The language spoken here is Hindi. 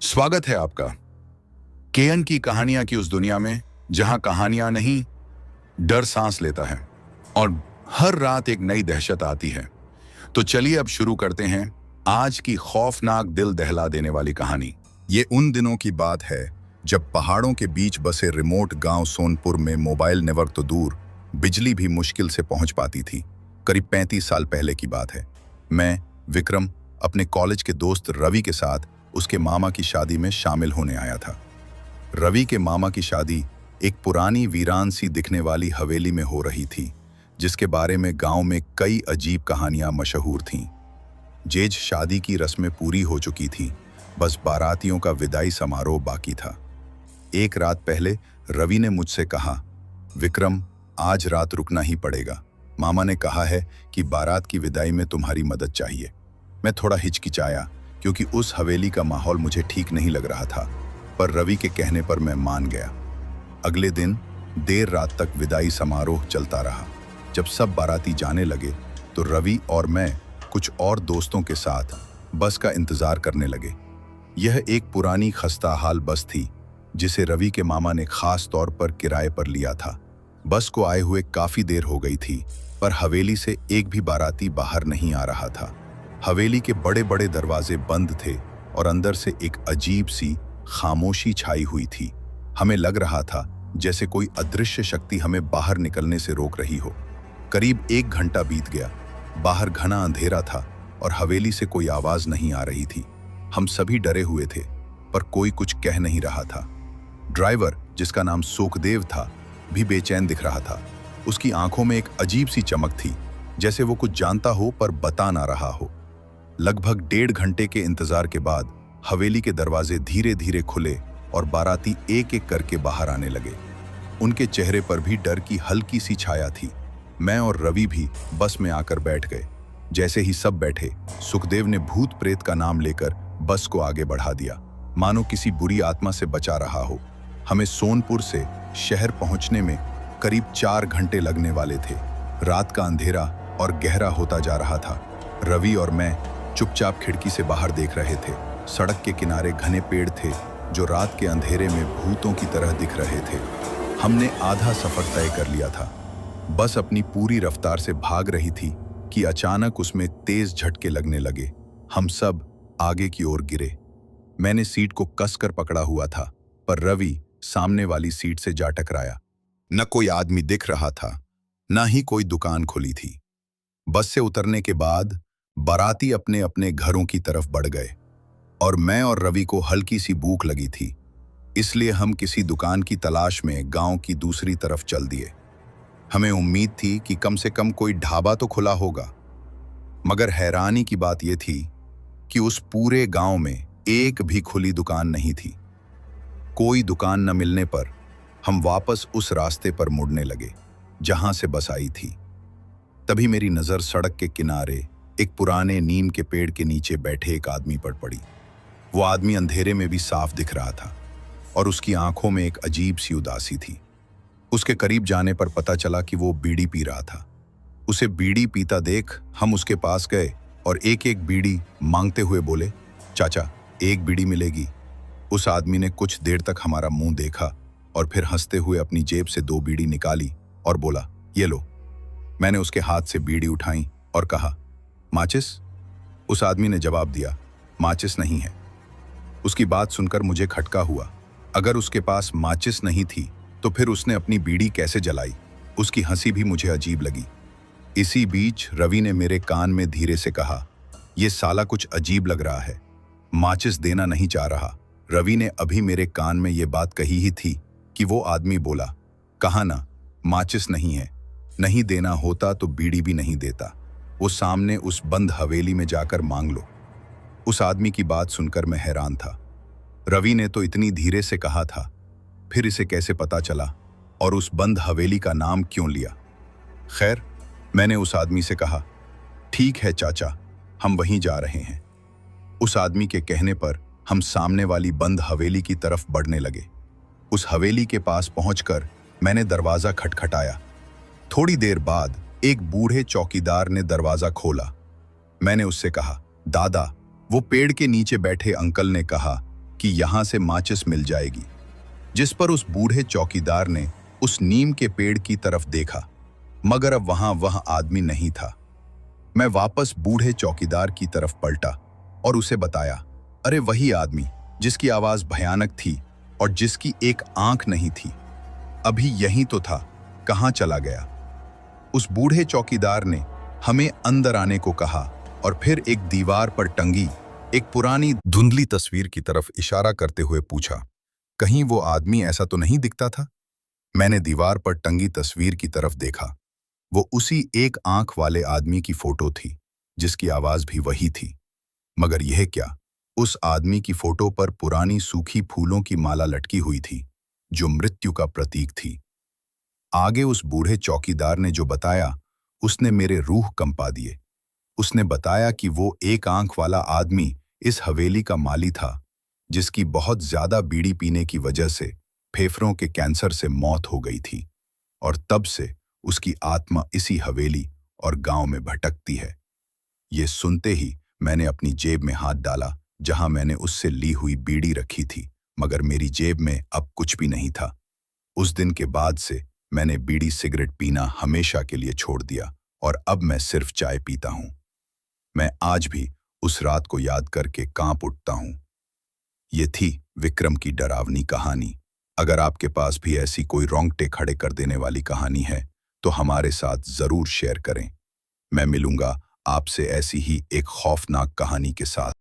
स्वागत है आपका केएन की कहानियां की उस दुनिया में जहां कहानियां नहीं, डर सांस लेता है और हर रात एक नई दहशत आती है। तो चलिए अब शुरू करते हैं आज की खौफनाक, दिल दहला देने वाली कहानी। ये उन दिनों की बात है जब पहाड़ों के बीच बसे रिमोट गांव सोनपुर में मोबाइल नेटवर्क तो दूर, बिजली भी मुश्किल से पहुंच पाती थी। करीब 35 साल पहले की बात है। मैं, विक्रम, अपने कॉलेज के दोस्त रवि के साथ उसके मामा की शादी में शामिल होने आया था। रवि के मामा की शादी एक पुरानी वीरान सी दिखने वाली हवेली में हो रही थी, जिसके बारे में गांव में कई अजीब कहानियां मशहूर थीं। जेज शादी की रस्में पूरी हो चुकी थी, बस बारातियों का विदाई समारोह बाकी था। एक रात पहले रवि ने मुझसे कहा, विक्रम, आज रात रुकना ही पड़ेगा। मामा ने कहा है कि बारात की विदाई में तुम्हारी मदद चाहिए। मैं थोड़ा हिचकिचाया क्योंकि उस हवेली का माहौल मुझे ठीक नहीं लग रहा था, पर रवि के कहने पर मैं मान गया। अगले दिन देर रात तक विदाई समारोह चलता रहा। जब सब बाराती जाने लगे तो रवि और मैं कुछ और दोस्तों के साथ बस का इंतजार करने लगे। यह एक पुरानी खस्ताहाल बस थी जिसे रवि के मामा ने खास तौर पर किराए पर लिया था। बस को आए हुए काफी देर हो गई थी, पर हवेली से एक भी बाराती बाहर नहीं आ रहा था। हवेली के बड़े बड़े दरवाजे बंद थे और अंदर से एक अजीब सी खामोशी छाई हुई थी। हमें लग रहा था जैसे कोई अदृश्य शक्ति हमें बाहर निकलने से रोक रही हो। करीब 1 घंटा बीत गया। बाहर घना अंधेरा था और हवेली से कोई आवाज नहीं आ रही थी। हम सभी डरे हुए थे, पर कोई कुछ कह नहीं रहा था। ड्राइवर, जिसका नाम सुखदेव था, भी बेचैन दिख रहा था। उसकी आंखों में एक अजीब सी चमक थी, जैसे वो कुछ जानता हो पर बता ना रहा हो। लगभग 1.5 घंटे के इंतजार के बाद हवेली के दरवाजे धीरे धीरे खुले और बाराती एक एक करके बाहर आने लगे। उनके चेहरे पर भी डर की हल्की सी छाया थी। मैं और रवि भी बस में आकर बैठ गए। जैसे ही सब बैठे, सुखदेव ने भूत प्रेत का नाम लेकर बस को आगे बढ़ा दिया, मानो किसी बुरी आत्मा से बचा रहा हो। हमें सोनपुर से शहर पहुंचने में करीब 4 घंटे लगने वाले थे। रात का अंधेरा और गहरा होता जा रहा था। रवि और मैं चुपचाप खिड़की से बाहर देख रहे थे। सड़क के किनारे घने पेड़ थे जो रात के अंधेरे में भूतों की तरह दिख रहे थे। हमने आधा सफर तय कर लिया था। बस अपनी पूरी रफ्तार से भाग रही थी कि अचानक उसमें तेज झटके लगने लगे। हम सब आगे की ओर गिरे। मैंने सीट को कसकर पकड़ा हुआ था, पर रवि सामने वाली सीट से जा टकराया। न कोई आदमी दिख रहा था, न ही कोई दुकान खुली थी। बस से उतरने के बाद बाराती अपने अपने घरों की तरफ बढ़ गए और मैं और रवि को हल्की सी भूख लगी थी, इसलिए हम किसी दुकान की तलाश में गांव की दूसरी तरफ चल दिए। हमें उम्मीद थी कि कम से कम कोई ढाबा तो खुला होगा, मगर हैरानी की बात यह थी कि उस पूरे गांव में एक भी खुली दुकान नहीं थी। कोई दुकान न मिलने पर हम वापस उस रास्ते पर मुड़ने लगे जहां से बस आई थी। तभी मेरी नजर सड़क के किनारे एक पुराने नीम के पेड़ के नीचे बैठे एक आदमी पर पड़ी। वो आदमी अंधेरे में भी साफ दिख रहा था और उसकी आंखों में एक अजीब सी उदासी थी। उसके करीब जाने पर पता चला कि वो बीड़ी पी रहा था। उसे बीड़ी पीता देख हम उसके पास गए और एक एक बीड़ी मांगते हुए बोले, चाचा, एक बीड़ी मिलेगी। उस आदमी ने कुछ देर तक हमारा मुंह देखा और फिर हंसते हुए अपनी जेब से 2 बीड़ी निकाली और बोला, ये लो। मैंने उसके हाथ से बीड़ी उठाई और कहा, माचिस? उस आदमी ने जवाब दिया, माचिस नहीं है। उसकी बात सुनकर मुझे खटका हुआ। अगर उसके पास माचिस नहीं थी तो फिर उसने अपनी बीड़ी कैसे जलाई? उसकी हंसी भी मुझे अजीब लगी। इसी बीच रवि ने मेरे कान में धीरे से कहा, यह साला कुछ अजीब लग रहा है, माचिस देना नहीं चाह रहा। रवि ने अभी मेरे कान में यह बात कही ही थी कि वो आदमी बोला, कहा ना, माचिस नहीं है। नहीं देना होता तो बीड़ी भी नहीं देता। वो सामने उस बंद हवेली में जाकर मांग लो। उस आदमी की बात सुनकर मैं हैरान था। रवि ने तो इतनी धीरे से कहा था, फिर इसे कैसे पता चला और उस बंद हवेली का नाम क्यों लिया? खैर, मैंने उस आदमी से कहा, ठीक है चाचा, हम वहीं जा रहे हैं। उस आदमी के कहने पर हम सामने वाली बंद हवेली की तरफ बढ़ने लगे। उस हवेली के पास पहुंचकर मैंने दरवाजा खटखटाया। थोड़ी देर बाद एक बूढ़े चौकीदार ने दरवाजा खोला। मैंने उससे कहा, दादा। वो पेड़ के नीचे बैठे अंकल ने कहा, कि यहां से माचिस मिल जाएगी, जिस पर उस बूढ़े चौकीदार ने उस नीम के पेड़ की तरफ देखा, मगर अब वहां वह आदमी नहीं था। मैं वापस बूढ़े चौकीदार की तरफ पलटा और उसे बताया, अरे वही आदमी जिसकी आवाज भयानक थी और जिसकी एक आंख नहीं थी, अभी यहीं तो था, कहां चला गया? उस बूढ़े चौकीदार ने हमें अंदर आने को कहा और फिर एक दीवार पर टंगी एक पुरानी धुंधली तस्वीर की तरफ इशारा करते हुए पूछा, कहीं वो आदमी ऐसा तो नहीं दिखता था? मैंने दीवार पर टंगी तस्वीर की तरफ देखा। वो उसी एक आंख वाले आदमी की फोटो थी, जिसकी आवाज भी वही थी। मगर यह क्या, उस आदमी की फोटो पर पुरानी सूखी फूलों की माला लटकी हुई थी, जो मृत्यु का प्रतीक थी। आगे उस बूढ़े चौकीदार ने जो बताया, उसने मेरे रूह कंपा दिए। उसने बताया कि वो एक आंख वाला आदमी इस हवेली का माली था, जिसकी बहुत ज्यादा बीड़ी पीने की वजह से फेफड़ों के कैंसर से मौत हो गई थी, और तब से उसकी आत्मा इसी हवेली और गांव में भटकती है। ये सुनते ही मैंने अपनी जेब में हाथ डाला, जहां मैंने उससे ली हुई बीड़ी रखी थी, मगर मेरी जेब में अब कुछ भी नहीं था। उस दिन के बाद से मैंने बीड़ी सिगरेट पीना हमेशा के लिए छोड़ दिया और अब मैं सिर्फ चाय पीता हूं। मैं आज भी उस रात को याद करके कांप उठता हूं। ये थी विक्रम की डरावनी कहानी। अगर आपके पास भी ऐसी कोई रोंगटे खड़े कर देने वाली कहानी है तो हमारे साथ जरूर शेयर करें। मैं मिलूंगा आपसे ऐसी ही एक खौफनाक कहानी के साथ।